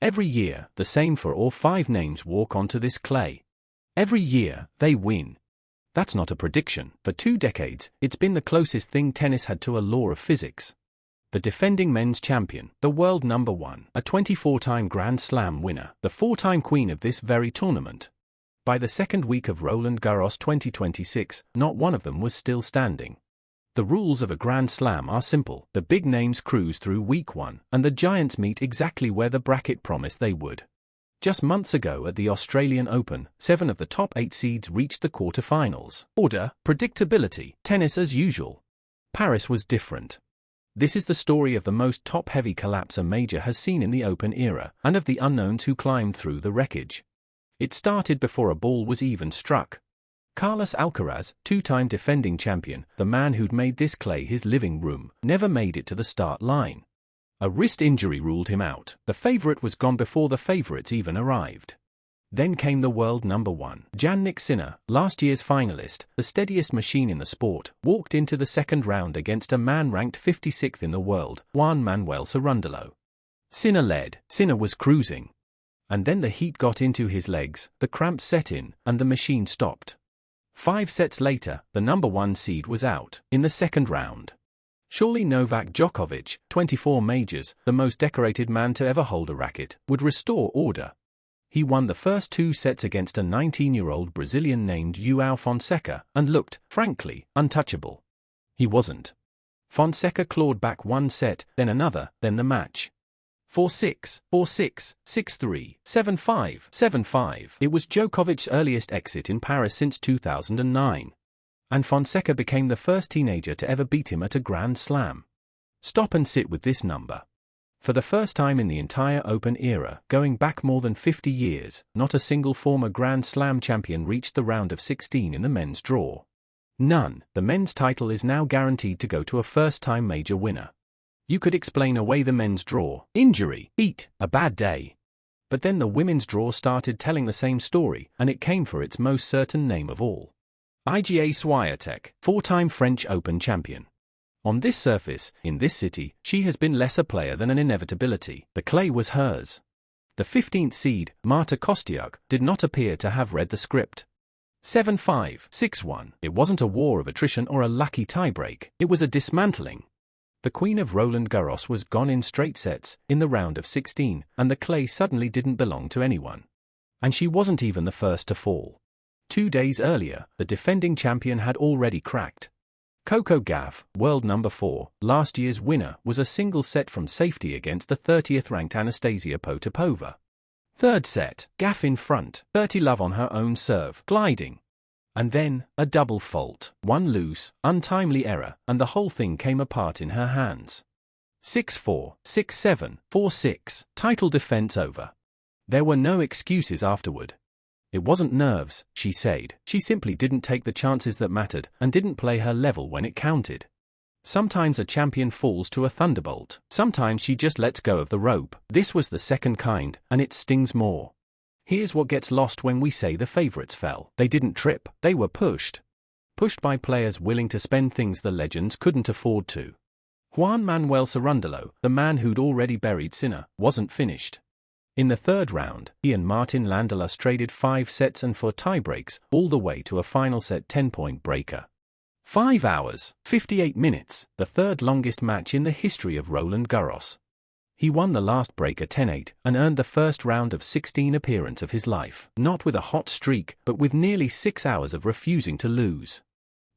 Every year, the same 4 or 5 names walk onto this clay. Every year, they win. That's not a prediction. For 2 decades, it's been the closest thing tennis had to a law of physics. The defending men's champion, the world number 1, a 24-time Grand Slam winner, the 4-time queen of this very tournament. By the second week of Roland-Garros 2026, not one of them was still standing. The rules of a Grand Slam are simple. The big names cruise through week 1, and the giants meet exactly where the bracket promised they would. Just months ago at the Australian Open, 7 of the top 8 seeds reached the quarter-finals. Order, predictability, tennis as usual. Paris was different. This is the story of the most top-heavy collapse a major has seen in the Open era, and of the unknowns who climbed through the wreckage. It started before a ball was even struck. Carlos Alcaraz, 2-time defending champion, the man who'd made this clay his living room, never made it to the start line. A wrist injury ruled him out. The favorite was gone before the favorites even arrived. Then came the world number 1. Jannik Sinner, last year's finalist, the steadiest machine in the sport, walked into the second round against a man ranked 56th in the world, João Fonseca. Sinner led. Sinner was cruising. And then the heat got into his legs, the cramps set in, and the machine stopped. 5 sets later, the number 1 seed was out, in the second round. Surely Novak Djokovic, 24 majors, the most decorated man to ever hold a racket, would restore order. He won the first 2 sets against a 19-year-old Brazilian named João Fonseca, and looked, frankly, untouchable. He wasn't. Fonseca clawed back 1 set, then another, then the match. 4-6, 4-6, 6-3, 7-5, 7-5. It was Djokovic's earliest exit in Paris since 2009. And Fonseca became the first teenager to ever beat him at a Grand Slam. Stop and sit with this number. For the first time in the entire Open era, going back more than 50 years, not a single former Grand Slam champion reached the round of 16 in the men's draw. None. The men's title is now guaranteed to go to a first-time major winner. You could explain away the men's draw, injury, heat, a bad day. But then the women's draw started telling the same story, and it came for its most certain name of all. Iga Swiatek, 4-time French Open champion. On this surface, in this city, she has been less a player than an inevitability. The clay was hers. The 15th seed, Marta Kostyuk, did not appear to have read the script. 7-5, 6-1. It wasn't a war of attrition or a lucky tiebreak, it was a dismantling. The queen of Roland-Garros was gone in straight sets, in the round of 16, and the clay suddenly didn't belong to anyone. And she wasn't even the first to fall. 2 days earlier, the defending champion had already cracked. Coco Gauff, world number 4, last year's winner, was a single set from safety against the 30th-ranked Anastasia Potapova. Third set, Gauff in front, 30 love on her own serve, gliding. And then, a double fault, 1 loose, untimely error, and the whole thing came apart in her hands. 6-4, 6-7, 4-6, title defense over. There were no excuses afterward. It wasn't nerves, she said. She simply didn't take the chances that mattered, and didn't play her level when it counted. Sometimes a champion falls to a thunderbolt. Sometimes she just lets go of the rope. This was the second kind, and it stings more. Here's what gets lost when we say the favorites fell. They didn't trip, they were pushed. Pushed by players willing to spend things the legends couldn't afford to. João Fonseca, the man who'd already buried Sinner, wasn't finished. In the third round, he and Martin Landelas traded 5 sets and 4 tiebreaks, all the way to a final set 10-point breaker. 5 hours, 58 minutes, the third longest match in the history of Roland-Garros. He won the last breaker 10-8, and earned the first round of 16 appearance of his life, not with a hot streak, but with nearly 6 hours of refusing to lose.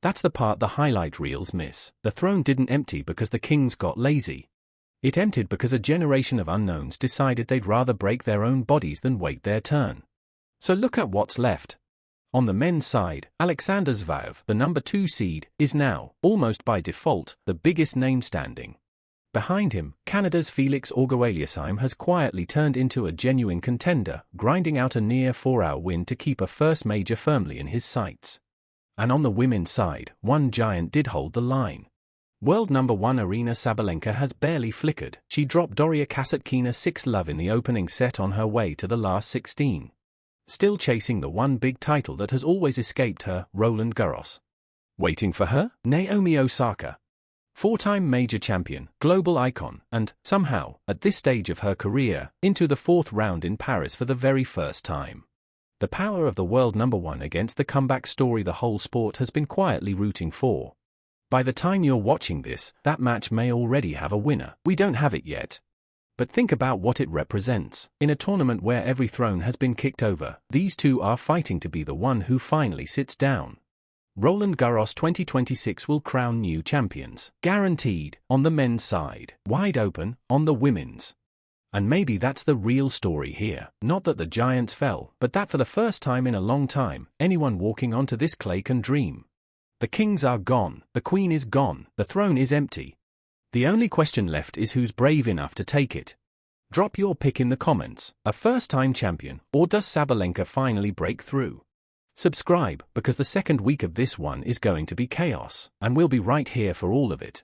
That's the part the highlight reels miss. The throne didn't empty because the kings got lazy. It emptied because a generation of unknowns decided they'd rather break their own bodies than wait their turn. So look at what's left. On the men's side, Alexander Zverev, the number 2 seed, is now, almost by default, the biggest name standing. Behind him, Canada's Felix Auger-Aliassime has quietly turned into a genuine contender, grinding out a near 4-hour win to keep a first major firmly in his sights. And on the women's side, one giant did hold the line. World number 1 Aryna Sabalenka has barely flickered. She dropped Doria Kasatkina 6-love in the opening set on her way to the last 16. Still chasing the one big title that has always escaped her, Roland-Garros. Waiting for her? Naomi Osaka. Four-time major champion, global icon, and, somehow, at this stage of her career, into the fourth round in Paris for the very first time. The power of the world #1 against the comeback story the whole sport has been quietly rooting for. By the time you're watching this, that match may already have a winner. We don't have it yet. But think about what it represents. In a tournament where every throne has been kicked over, these two are fighting to be the one who finally sits down. Roland-Garros 2026 will crown new champions. Guaranteed, on the men's side. Wide open, on the women's. And maybe that's the real story here. Not that the giants fell, but that for the first time in a long time, anyone walking onto this clay can dream. The kings are gone, the queen is gone, the throne is empty. The only question left is who's brave enough to take it. Drop your pick in the comments, a first-time champion, or does Sabalenka finally break through? Subscribe, because the second week of this one is going to be chaos, and we'll be right here for all of it.